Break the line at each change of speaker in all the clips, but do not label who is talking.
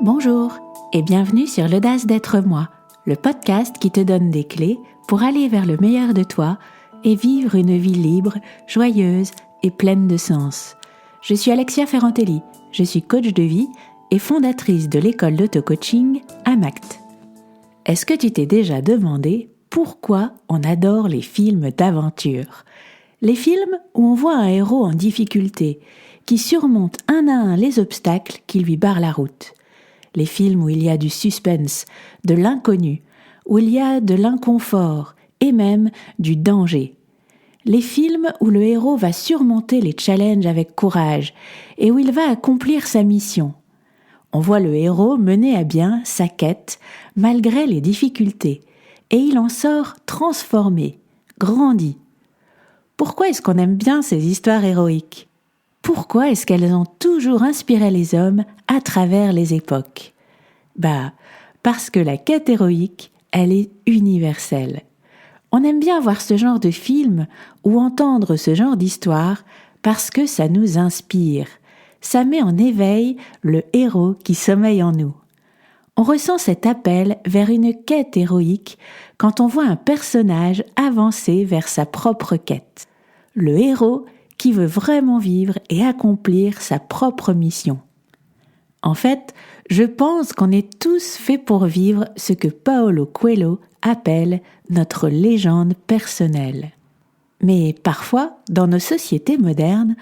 Bonjour et bienvenue sur l'Audace d'être moi, le podcast qui te donne des clés pour aller vers le meilleur de toi et vivre une vie libre, joyeuse et pleine de sens. Je suis Alexia Ferrantelli, je suis coach de vie et fondatrice de l'école d'auto-coaching AMACT. Est-ce que tu t'es déjà demandé pourquoi on adore les films d'aventure ? Les films où on voit un héros en difficulté, qui surmonte un à un les obstacles qui lui barrent la route. Les films où il y a du suspense, de l'inconnu, où il y a de l'inconfort et même du danger. Les films où le héros va surmonter les challenges avec courage et où il va accomplir sa mission. On voit le héros mener à bien sa quête malgré les difficultés et il en sort transformé, grandi. Pourquoi est-ce qu'on aime bien ces histoires héroïques ? Pourquoi est-ce qu'elles ont toujours inspiré les hommes à travers les époques ? Parce que la quête héroïque, elle est universelle. On aime bien voir ce genre de film ou entendre ce genre d'histoire parce que ça nous inspire. Ça met en éveil le héros qui sommeille en nous. On ressent cet appel vers une quête héroïque quand on voit un personnage avancer vers sa propre quête. Le héros qui veut vraiment vivre et accomplir sa propre mission. En fait, je pense qu'on est tous faits pour vivre ce que Paulo Coelho appelle notre légende personnelle. Mais parfois, dans nos sociétés modernes,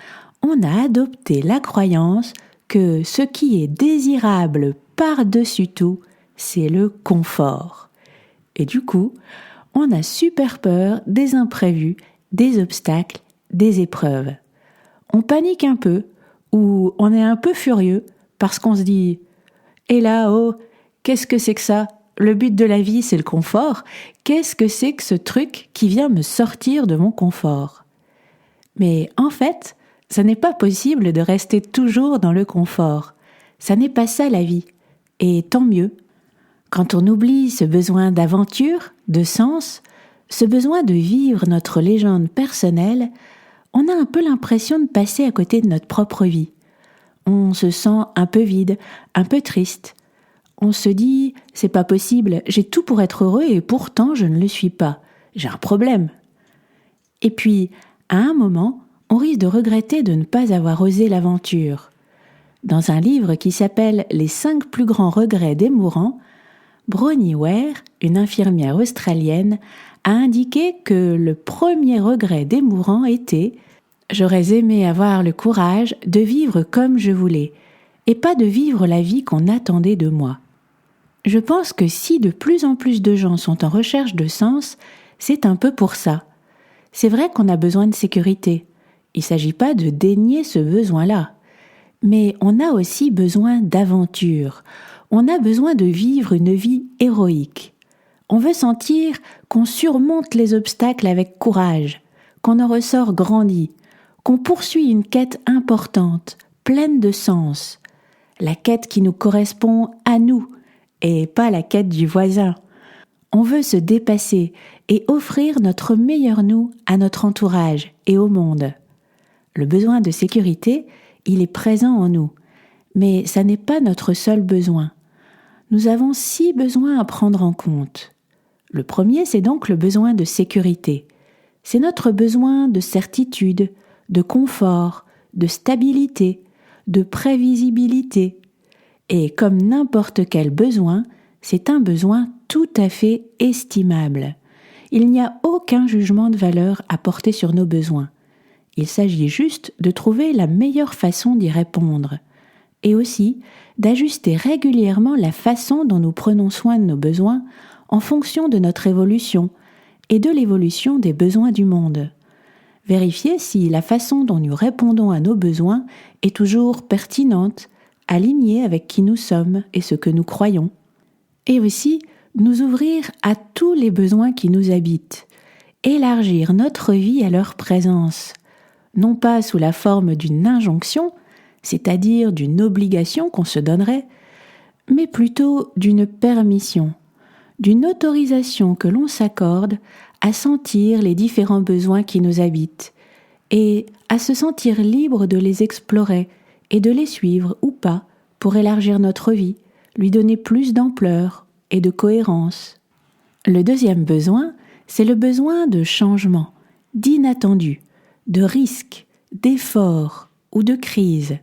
on a adopté la croyance que ce qui est désirable par-dessus tout, c'est le confort. Et du coup, on a super peur des imprévus, des obstacles, des épreuves. On panique un peu ou on est un peu furieux parce qu'on se dit « Et là, oh, qu'est-ce que c'est que ça ? Le but de la vie, c'est le confort. Qu'est-ce que c'est que ce truc qui vient me sortir de mon confort ?» Mais en fait, ça n'est pas possible de rester toujours dans le confort. Ça n'est pas ça la vie. Et tant mieux. Quand on oublie ce besoin d'aventure, de sens, ce besoin de vivre notre légende personnelle, on a un peu l'impression de passer à côté de notre propre vie. On se sent un peu vide, un peu triste. On se dit « c'est pas possible, j'ai tout pour être heureux et pourtant je ne le suis pas. J'ai un problème. » Et puis, à un moment, on risque de regretter de ne pas avoir osé l'aventure. Dans un livre qui s'appelle « Les 5 plus grands regrets des mourants », Bronnie Ware, une infirmière australienne, a indiqué que le premier regret des mourants était « J'aurais aimé avoir le courage de vivre comme je voulais et pas de vivre la vie qu'on attendait de moi. » Je pense que si de plus en plus de gens sont en recherche de sens, c'est un peu pour ça. C'est vrai qu'on a besoin de sécurité. Il ne s'agit pas de dénier ce besoin-là. Mais on a aussi besoin d'aventure. On a besoin de vivre une vie héroïque. On veut sentir qu'on surmonte les obstacles avec courage, qu'on en ressort grandi, qu'on poursuit une quête importante, pleine de sens. La quête qui nous correspond à nous et pas la quête du voisin. On veut se dépasser et offrir notre meilleur nous à notre entourage et au monde. Le besoin de sécurité, il est présent en nous, mais ça n'est pas notre seul besoin. Nous avons 6 besoins à prendre en compte. Le premier, c'est donc le besoin de sécurité. C'est notre besoin de certitude, de confort, de stabilité, de prévisibilité. Et comme n'importe quel besoin, c'est un besoin tout à fait estimable. Il n'y a aucun jugement de valeur à porter sur nos besoins. Il s'agit juste de trouver la meilleure façon d'y répondre. Et aussi d'ajuster régulièrement la façon dont nous prenons soin de nos besoins en fonction de notre évolution et de l'évolution des besoins du monde. Vérifier si la façon dont nous répondons à nos besoins est toujours pertinente, alignée avec qui nous sommes et ce que nous croyons. Et aussi nous ouvrir à tous les besoins qui nous habitent, élargir notre vie à leur présence, non pas sous la forme d'une injonction, c'est-à-dire d'une obligation qu'on se donnerait, mais plutôt d'une permission, d'une autorisation que l'on s'accorde à sentir les différents besoins qui nous habitent et à se sentir libre de les explorer et de les suivre ou pas pour élargir notre vie, lui donner plus d'ampleur et de cohérence. Le deuxième besoin, c'est le besoin de changement, d'inattendu, de risque, d'effort ou de crise.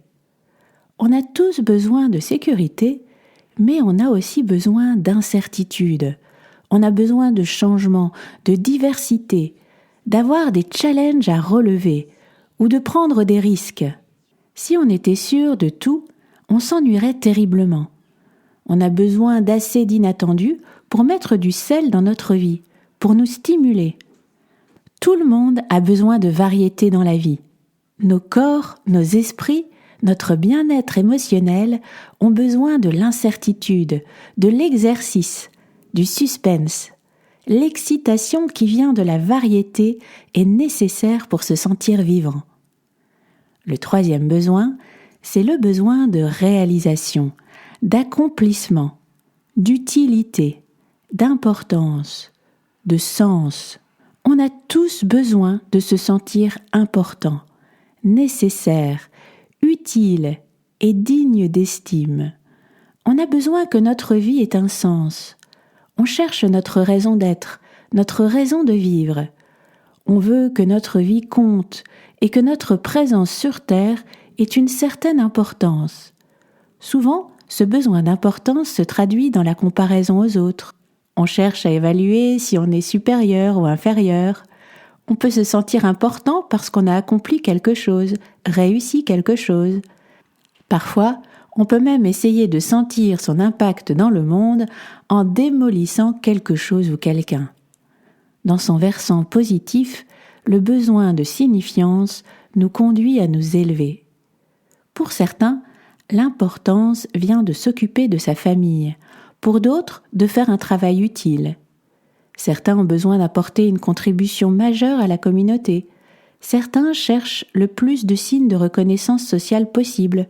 On a tous besoin de sécurité, mais on a aussi besoin d'incertitude. On a besoin de changement, de diversité, d'avoir des challenges à relever ou de prendre des risques. Si on était sûr de tout, on s'ennuierait terriblement. On a besoin d'assez d'inattendus pour mettre du sel dans notre vie, pour nous stimuler. Tout le monde a besoin de variété dans la vie. Nos corps, nos esprits, notre bien-être émotionnel ont besoin de l'incertitude, de l'exercice, du suspense. L'excitation qui vient de la variété est nécessaire pour se sentir vivant. Le troisième besoin, c'est le besoin de réalisation, d'accomplissement, d'utilité, d'importance, de sens. On a tous besoin de se sentir important, nécessaire, utile et digne d'estime. On a besoin que notre vie ait un sens. On cherche notre raison d'être, notre raison de vivre. On veut que notre vie compte et que notre présence sur Terre ait une certaine importance. Souvent, ce besoin d'importance se traduit dans la comparaison aux autres. On cherche à évaluer si on est supérieur ou inférieur. On peut se sentir important parce qu'on a accompli quelque chose, réussi quelque chose. Parfois, on peut même essayer de sentir son impact dans le monde en démolissant quelque chose ou quelqu'un. Dans son versant positif, le besoin de signifiance nous conduit à nous élever. Pour certains, l'importance vient de s'occuper de sa famille, pour d'autres, de faire un travail utile. Certains ont besoin d'apporter une contribution majeure à la communauté. Certains cherchent le plus de signes de reconnaissance sociale possible,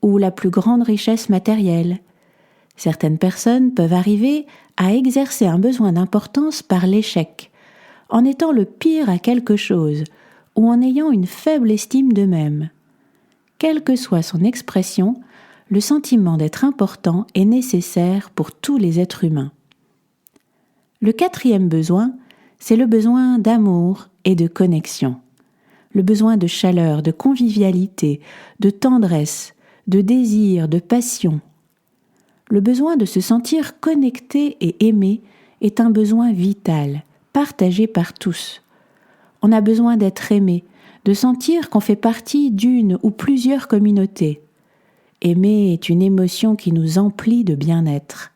ou la plus grande richesse matérielle. Certaines personnes peuvent arriver à exercer un besoin d'importance par l'échec, en étant le pire à quelque chose, ou en ayant une faible estime d'eux-mêmes. Quelle que soit son expression, le sentiment d'être important est nécessaire pour tous les êtres humains. Le quatrième besoin, c'est le besoin d'amour et de connexion. Le besoin de chaleur, de convivialité, de tendresse, de désir, de passion. Le besoin de se sentir connecté et aimé est un besoin vital, partagé par tous. On a besoin d'être aimé, de sentir qu'on fait partie d'une ou plusieurs communautés. Aimer est une émotion qui nous emplit de bien-être.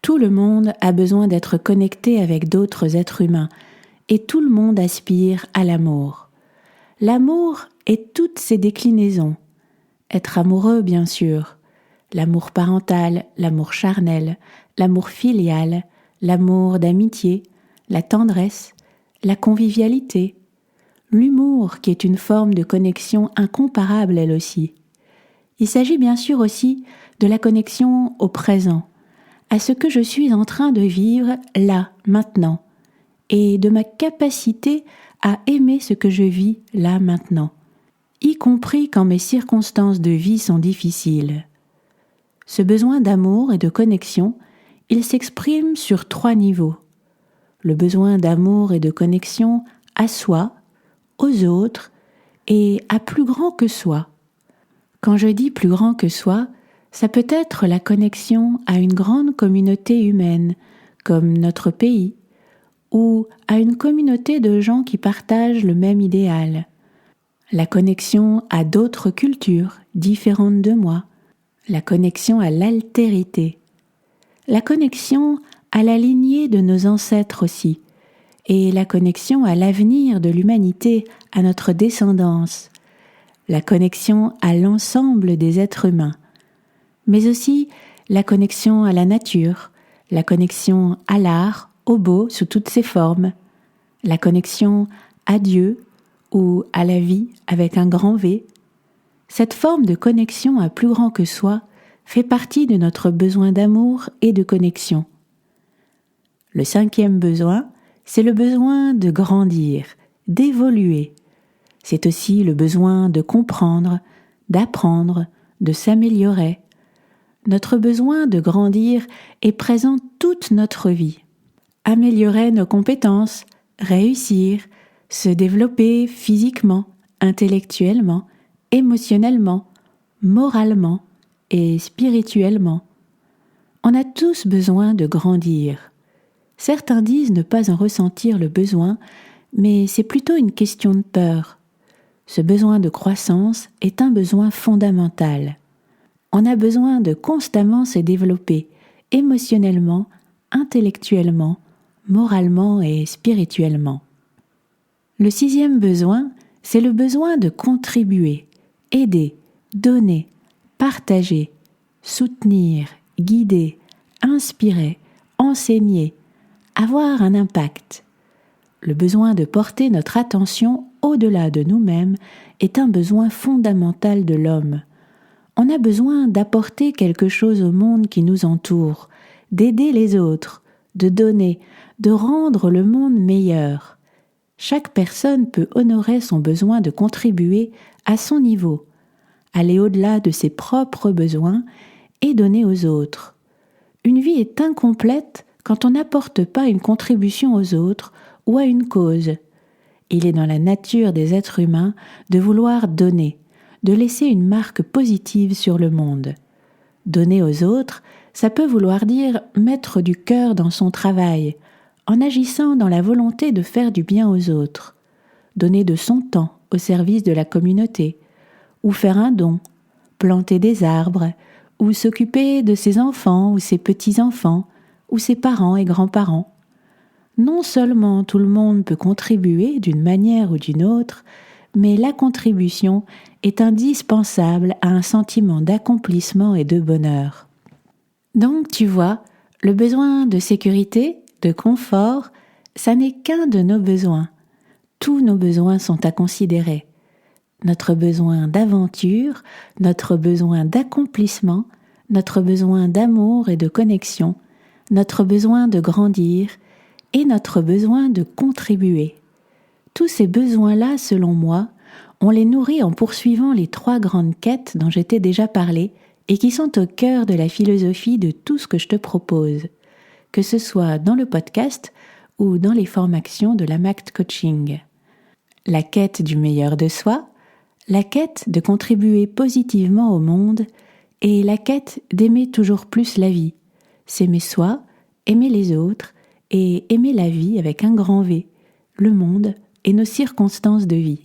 Tout le monde a besoin d'être connecté avec d'autres êtres humains et tout le monde aspire à l'amour. L'amour est toutes ses déclinaisons. Être amoureux, bien sûr. L'amour parental, l'amour charnel, l'amour filial, l'amour d'amitié, la tendresse, la convivialité, l'humour qui est une forme de connexion incomparable elle aussi. Il s'agit bien sûr aussi de la connexion au présent, à ce que je suis en train de vivre là, maintenant, et de ma capacité à aimer ce que je vis là, maintenant, y compris quand mes circonstances de vie sont difficiles. Ce besoin d'amour et de connexion, il s'exprime sur 3 niveaux. Le besoin d'amour et de connexion à soi, aux autres et à plus grand que soi. Quand je dis plus grand que soi, ça peut être la connexion à une grande communauté humaine, comme notre pays, ou à une communauté de gens qui partagent le même idéal. La connexion à d'autres cultures différentes de moi, la connexion à l'altérité, la connexion à la lignée de nos ancêtres aussi, et la connexion à l'avenir de l'humanité, à notre descendance, la connexion à l'ensemble des êtres humains, mais aussi la connexion à la nature, la connexion à l'art, au beau sous toutes ses formes, la connexion à Dieu ou à la vie avec un grand V. Cette forme de connexion à plus grand que soi fait partie de notre besoin d'amour et de connexion. Le 5e besoin, c'est le besoin de grandir, d'évoluer. C'est aussi le besoin de comprendre, d'apprendre, de s'améliorer. notre besoin de grandir est présent toute notre vie. Améliorer nos compétences, réussir, se développer physiquement, intellectuellement, émotionnellement, moralement et spirituellement. On a tous besoin de grandir. Certains disent ne pas en ressentir le besoin, mais c'est plutôt une question de peur. Ce besoin de croissance est un besoin fondamental. On a besoin de constamment se développer, émotionnellement, intellectuellement, moralement et spirituellement. Le 6e besoin, c'est le besoin de contribuer, aider, donner, partager, soutenir, guider, inspirer, enseigner, avoir un impact. Le besoin de porter notre attention au-delà de nous-mêmes est un besoin fondamental de l'homme. On a besoin d'apporter quelque chose au monde qui nous entoure, d'aider les autres, de donner, de rendre le monde meilleur. Chaque personne peut honorer son besoin de contribuer à son niveau, aller au-delà de ses propres besoins et donner aux autres. Une vie est incomplète quand on n'apporte pas une contribution aux autres ou à une cause. Il est dans la nature des êtres humains de vouloir donner, de laisser une marque positive sur le monde. Donner aux autres, ça peut vouloir dire mettre du cœur dans son travail, en agissant dans la volonté de faire du bien aux autres, donner de son temps au service de la communauté, ou faire un don, planter des arbres, ou s'occuper de ses enfants ou ses petits-enfants, ou ses parents et grands-parents. Non seulement tout le monde peut contribuer d'une manière ou d'une autre, mais la contribution est indispensable à un sentiment d'accomplissement et de bonheur. Donc tu vois, le besoin de sécurité, de confort, ça n'est qu'un de nos besoins. Tous nos besoins sont à considérer. Notre besoin d'aventure, notre besoin d'accomplissement, notre besoin d'amour et de connexion, notre besoin de grandir et notre besoin de contribuer. Tous ces besoins-là, selon moi, on les nourrit en poursuivant les 3 grandes quêtes dont j'ai déjà parlé et qui sont au cœur de la philosophie de tout ce que je te propose, que ce soit dans le podcast ou dans les formations de l'AMACT Coaching. La quête du meilleur de soi, la quête de contribuer positivement au monde et la quête d'aimer toujours plus la vie, s'aimer soi, aimer les autres et aimer la vie avec un grand V, le monde et nos circonstances de vie.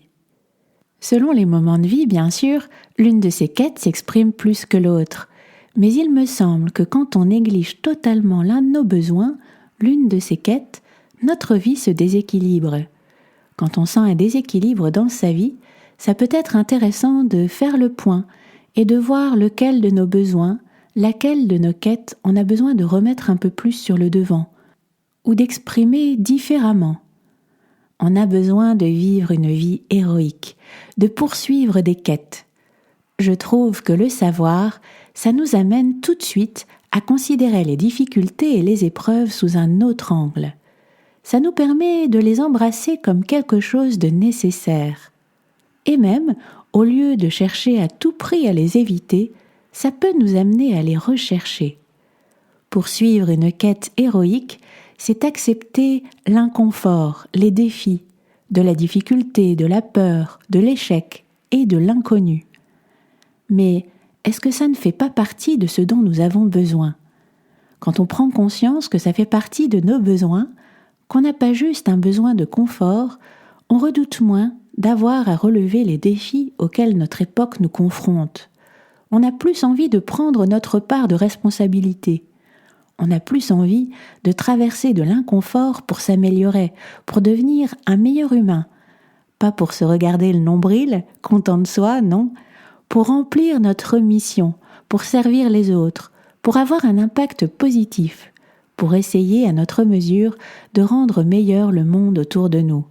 Selon les moments de vie, bien sûr, l'une de ces quêtes s'exprime plus que l'autre, mais il me semble que quand on néglige totalement l'un de nos besoins, l'une de ces quêtes, notre vie se déséquilibre. Quand on sent un déséquilibre dans sa vie, ça peut être intéressant de faire le point et de voir lequel de nos besoins, laquelle de nos quêtes on a besoin de remettre un peu plus sur le devant, ou d'exprimer différemment. On a besoin de vivre une vie héroïque, de poursuivre des quêtes. Je trouve que le savoir, ça nous amène tout de suite à considérer les difficultés et les épreuves sous un autre angle. Ça nous permet de les embrasser comme quelque chose de nécessaire. Et même, au lieu de chercher à tout prix à les éviter, ça peut nous amener à les rechercher. Poursuivre une quête héroïque, c'est accepter l'inconfort, les défis, de la difficulté, de la peur, de l'échec et de l'inconnu. Mais est-ce que ça ne fait pas partie de ce dont nous avons besoin ? Quand on prend conscience que ça fait partie de nos besoins, qu'on n'a pas juste un besoin de confort, on redoute moins d'avoir à relever les défis auxquels notre époque nous confronte. On a plus envie de prendre notre part de responsabilité. On a plus envie de traverser de l'inconfort pour s'améliorer, pour devenir un meilleur humain. Pas pour se regarder le nombril, content de soi, non. Pour remplir notre mission, pour servir les autres, pour avoir un impact positif, pour essayer à notre mesure de rendre meilleur le monde autour de nous.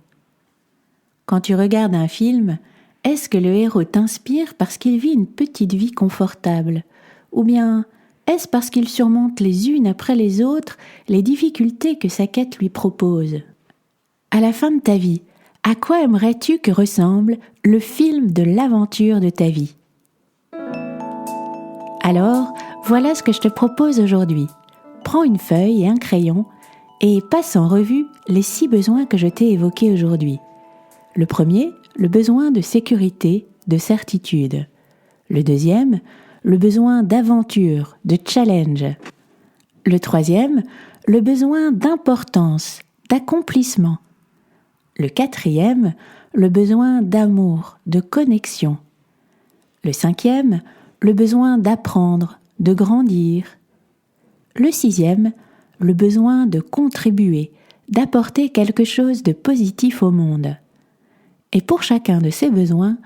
Quand tu regardes un film, est-ce que le héros t'inspire parce qu'il vit une petite vie confortable ? Ou bien est-ce parce qu'il surmonte les unes après les autres les difficultés que sa quête lui propose ? À la fin de ta vie, à quoi aimerais-tu que ressemble le film de l'aventure de ta vie ? Alors, Voilà ce que je te propose aujourd'hui. Prends une feuille et un crayon et passe en revue les 6 besoins que je t'ai évoqués aujourd'hui. Le premier, le besoin de sécurité, de certitude. Le deuxième, le besoin d'aventure, de challenge. Le troisième, le besoin d'importance, d'accomplissement. Le quatrième, le besoin d'amour, de connexion. Le cinquième, le besoin d'apprendre, de grandir. Le sixième, le besoin de contribuer, d'apporter quelque chose de positif au monde. Et pour chacun de ces besoins,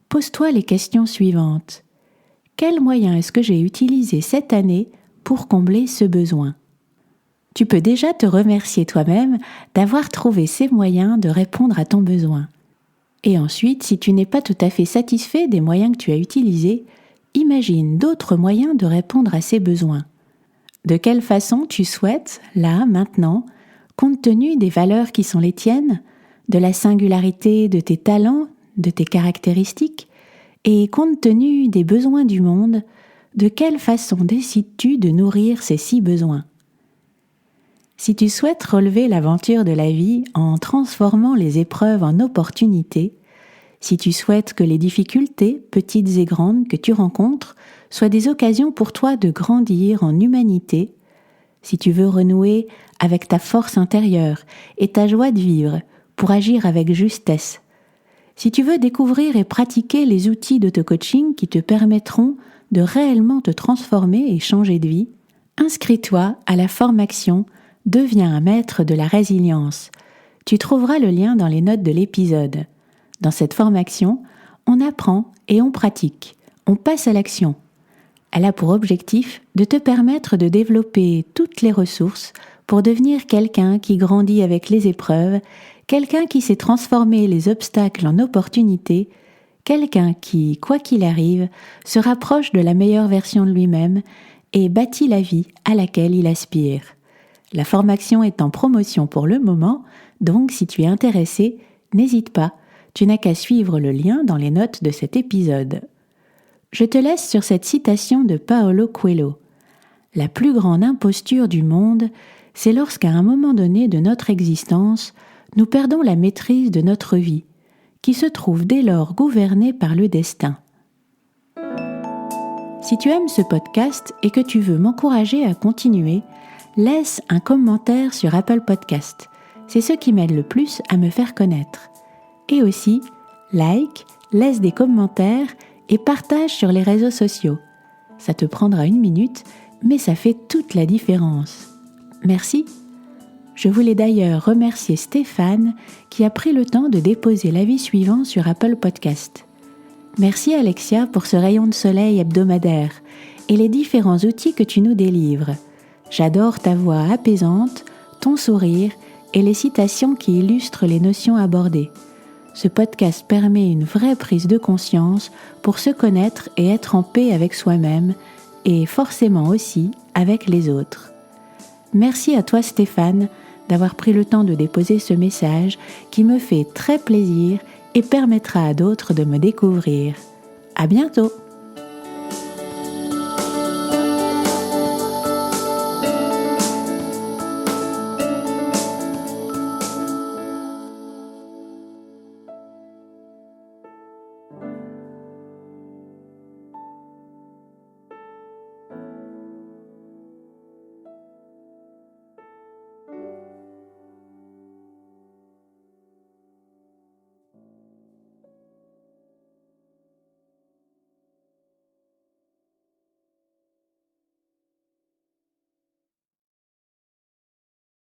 pose-toi les questions suivantes. Quel moyen est-ce que j'ai utilisé cette année pour combler ce besoin ? Tu peux déjà te remercier toi-même d'avoir trouvé ces moyens de répondre à ton besoin. Et ensuite, si tu n'es pas tout à fait satisfait des moyens que tu as utilisés, imagine d'autres moyens de répondre à ces besoins. De quelle façon tu souhaites, là, maintenant, compte tenu des valeurs qui sont les tiennes, de la singularité de tes talents, de tes caractéristiques, et compte tenu des besoins du monde, de quelle façon décides-tu de nourrir ces 6 besoins ? Si tu souhaites relever l'aventure de la vie en transformant les épreuves en opportunités, si tu souhaites que les difficultés, petites et grandes, que tu rencontres, soient des occasions pour toi de grandir en humanité, si tu veux renouer avec ta force intérieure et ta joie de vivre pour agir avec justesse, si tu veux découvrir et pratiquer les outils d'auto-coaching qui te permettront de réellement te transformer et changer de vie, inscris-toi à la formation « Deviens un maître de la résilience ». Tu trouveras le lien dans les notes de l'épisode. Dans cette formation, on apprend et on pratique, on passe à l'action. Elle a pour objectif de te permettre de développer toutes les ressources pour devenir quelqu'un qui grandit avec les épreuves, quelqu'un qui sait transformer les obstacles en opportunités, quelqu'un qui, quoi qu'il arrive, se rapproche de la meilleure version de lui-même et bâtit la vie à laquelle il aspire. La formation est en promotion pour le moment, donc si tu es intéressé, n'hésite pas, tu n'as qu'à suivre le lien dans les notes de cet épisode. Je te laisse sur cette citation de Paulo Coelho. « La plus grande imposture du monde, c'est lorsqu'à un moment donné de notre existence, nous perdons la maîtrise de notre vie, qui se trouve dès lors gouvernée par le destin. » Si tu aimes ce podcast et que tu veux m'encourager à continuer, laisse un commentaire sur Apple Podcast. C'est ce qui m'aide le plus à me faire connaître. Et aussi, like, laisse des commentaires et partage sur les réseaux sociaux. Ça te prendra 1 minute, mais ça fait toute la différence. Merci. Je voulais d'ailleurs remercier Stéphane qui a pris le temps de déposer l'avis suivant sur Apple Podcast. Merci Alexia pour ce rayon de soleil hebdomadaire et les différents outils que tu nous délivres. J'adore ta voix apaisante, ton sourire et les citations qui illustrent les notions abordées. Ce podcast permet une vraie prise de conscience pour se connaître et être en paix avec soi-même et forcément aussi avec les autres. Merci à toi Stéphane d'avoir pris le temps de déposer ce message qui me fait très plaisir et permettra à d'autres de me découvrir. À bientôt!